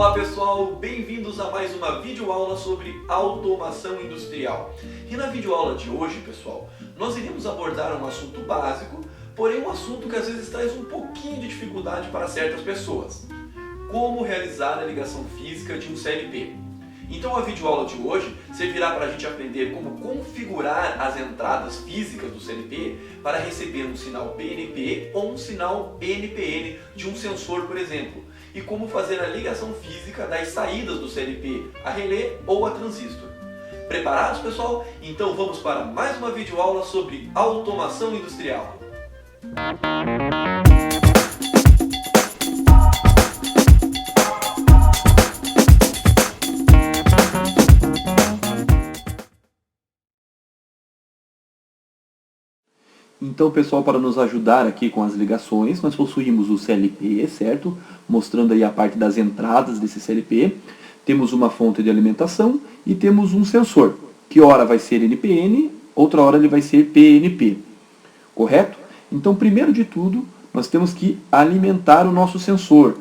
Olá pessoal, bem-vindos a mais uma videoaula sobre automação industrial. E na videoaula de hoje, pessoal, nós iremos abordar um assunto básico, porém um assunto que às vezes traz um pouquinho de dificuldade para certas pessoas. Como realizar a ligação física de um CLP. Então a videoaula de hoje servirá para a gente aprender como configurar as entradas físicas do CLP para receber um sinal PNP ou um sinal NPN de um sensor, por exemplo, e como fazer a ligação física das saídas do CLP a relé ou a transistor. Preparados, pessoal? Então vamos para mais uma videoaula sobre automação industrial. Então, pessoal, para nos ajudar aqui com as ligações, nós possuímos o CLP, certo? Mostrando aí a parte das entradas desse CLP. Temos uma fonte de alimentação e temos um sensor, que ora vai ser NPN, outra hora ele vai ser PNP. Correto? Então, primeiro de tudo, nós temos que alimentar o nosso sensor.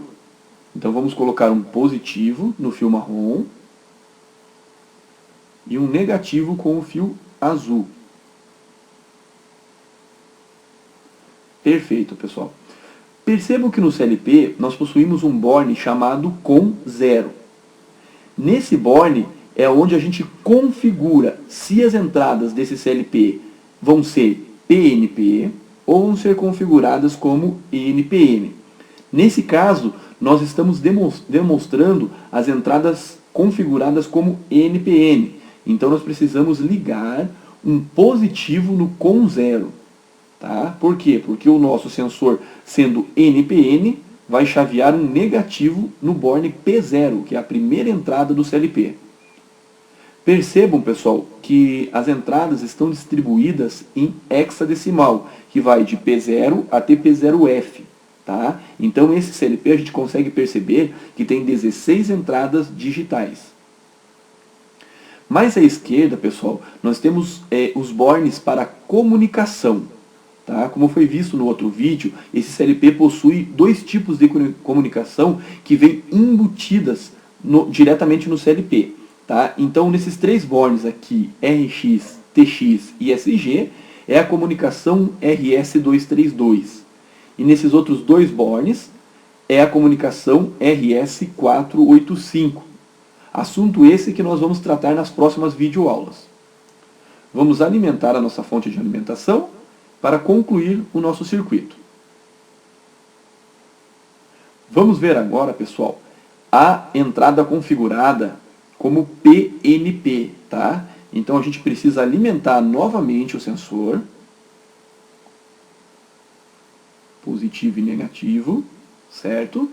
Então, vamos colocar um positivo no fio marrom e um negativo com o fio azul. Perfeito, pessoal. Percebam que no CLP nós possuímos um borne chamado COM0. Nesse borne é onde a gente configura se as entradas desse CLP vão ser PNP ou vão ser configuradas como NPN. Nesse caso, nós estamos demonstrando as entradas configuradas como NPN. Então nós precisamos ligar um positivo no COM0. Tá? Por quê? Porque o nosso sensor, sendo NPN, vai chavear um negativo no borne P0, que é a primeira entrada do CLP. Percebam, pessoal, que as entradas estão distribuídas em hexadecimal, que vai de P0 até P0F. Tá? Então, esse CLP a gente consegue perceber que tem 16 entradas digitais. Mais à esquerda, pessoal, nós temos os bornes para comunicação. Tá? Como foi visto no outro vídeo, esse CLP possui dois tipos de comunicação que vêm embutidas diretamente no CLP. Tá? Então, nesses três bornes aqui, RX, TX e SG, é a comunicação RS232. E nesses outros dois bornes, é a comunicação RS485. Assunto esse que nós vamos tratar nas próximas videoaulas. Vamos alimentar a nossa fonte de alimentação para concluir o nosso circuito. Vamos ver agora, pessoal, a entrada configurada como PNP. Tá? Então a gente precisa alimentar novamente o sensor, positivo e negativo, certo?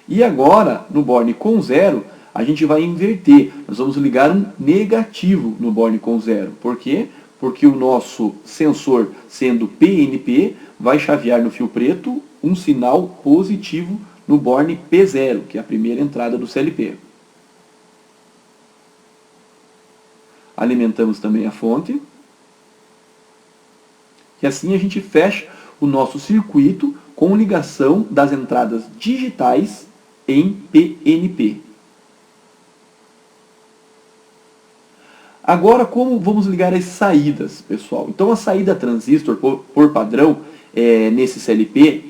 E agora, no borne COM0, a gente vai inverter. Nós vamos ligar um negativo no borne COM0. Por quê? Porque o nosso sensor, sendo PNP, vai chavear no fio preto um sinal positivo no borne P0, que é a primeira entrada do CLP. Alimentamos também a fonte. E assim a gente fecha o nosso circuito com ligação das entradas digitais em PNP. Agora, como vamos ligar as saídas, pessoal? Então, a saída transistor, por padrão, nesse CLP,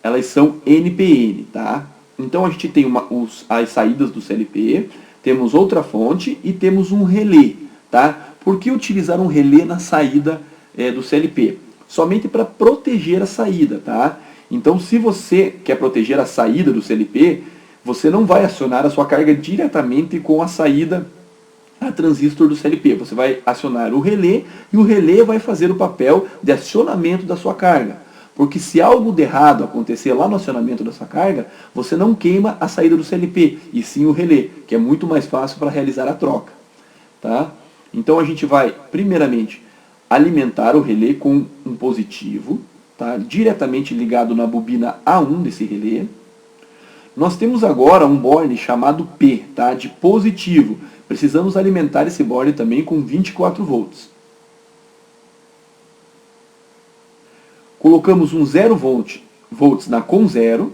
elas são NPN, tá? Então, a gente tem as saídas do CLP, temos outra fonte e temos um relé, tá? Por que utilizar um relé na saída do CLP? Somente para proteger a saída, tá? Então, se você quer proteger a saída do CLP, você não vai acionar a sua carga diretamente com a saída a transistor do CLP. Você vai acionar o relé e o relé vai fazer o papel de acionamento da sua carga. Porque se algo de errado acontecer lá no acionamento da sua carga, você não queima a saída do CLP, e sim o relé, que é muito mais fácil para realizar a troca. Tá? Então a gente vai, primeiramente, alimentar o relé com um positivo, tá? Diretamente ligado na bobina A1 desse relé. Nós temos agora um borne chamado P, tá? De positivo. Precisamos alimentar esse borne também com 24 volts. Colocamos um 0 volts na COM0.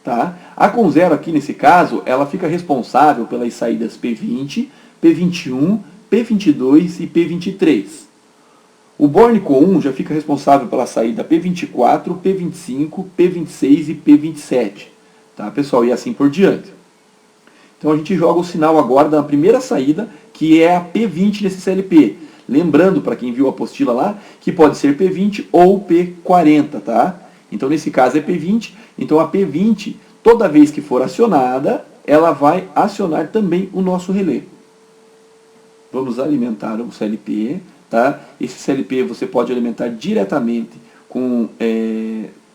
Tá? A CON0 aqui nesse caso, ela fica responsável pelas saídas P20, P21, P22 e P23. O Born Com1 já fica responsável pela saída P24, P25, P26 e P27. Tá, pessoal? E assim por diante. Então a gente joga o sinal agora da primeira saída, que é a P20 nesse CLP. Lembrando, para quem viu a apostila lá, que pode ser P20 ou P40, tá? Então nesse caso é P20, então a P20, toda vez que for acionada, ela vai acionar também o nosso relé. Vamos alimentar o CLP, tá? Esse CLP você pode alimentar diretamente com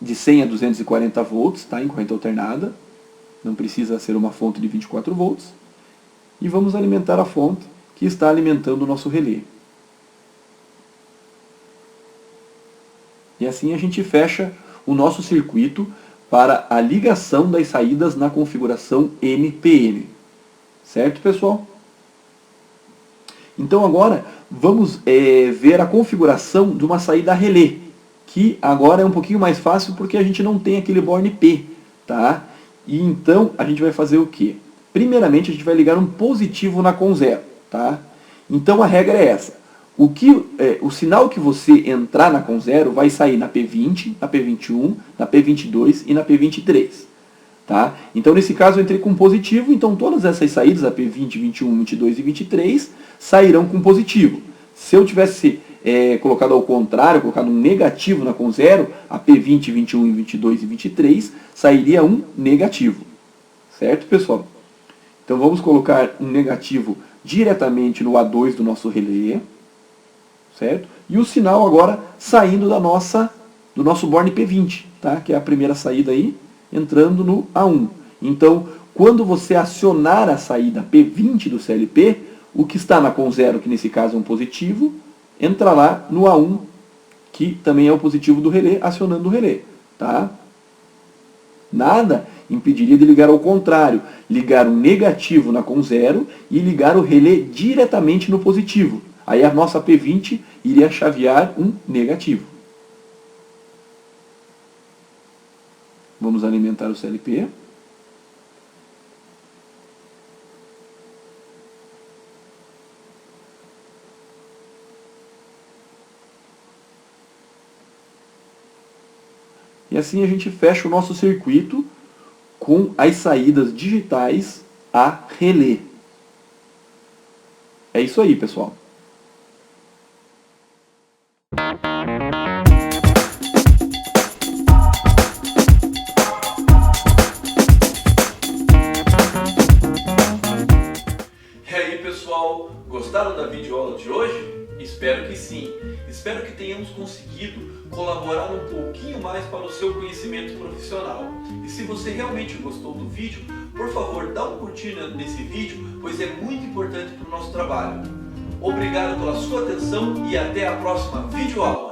de 100 a 240 volts, tá? Em corrente alternada. Não precisa ser uma fonte de 24 volts. E vamos alimentar a fonte que está alimentando o nosso relé. E assim a gente fecha o nosso circuito para a ligação das saídas na configuração NPN. Certo, pessoal? Então agora vamos ver a configuração de uma saída relé, que agora é um pouquinho mais fácil porque a gente não tem aquele Born P, tá? E então a gente vai fazer o quê? Primeiramente a gente vai ligar um positivo na CON0, tá? Então a regra é essa. O sinal que você entrar na CON0 vai sair na P20, na P21, na P22 e na P23. Tá? Então nesse caso eu entrei com positivo, então todas essas saídas, a P20, 21, 22 e 23, sairão com positivo. Se eu tivesse colocado ao contrário, colocado um negativo na CON0, a P20, 21, 22 e 23 sairia um negativo. Certo, pessoal? Então vamos colocar um negativo diretamente no A2 do nosso relé. Certo? E o sinal agora saindo do nosso Born P20, tá? Que é a primeira saída aí, entrando no A1. Então, quando você acionar a saída P20 do CLP, o que está na CON0, que nesse caso é um positivo, entra lá no A1, que também é o positivo do relé, acionando o relé. Tá? Nada impediria de ligar ao contrário, ligar um negativo na CON0 e ligar o relé diretamente no positivo. Aí a nossa P20 iria chavear um negativo. Vamos alimentar o CLP. E assim a gente fecha o nosso circuito com as saídas digitais a relé. É isso aí, pessoal. E aí, pessoal, gostaram da videoaula de hoje? Espero que sim. Espero que tenhamos conseguido colaborar um pouquinho mais para o seu conhecimento profissional. E se você realmente gostou do vídeo, por favor, dá um curtir nesse vídeo, pois é muito importante para o nosso trabalho. Obrigado pela sua atenção e até a próxima videoaula.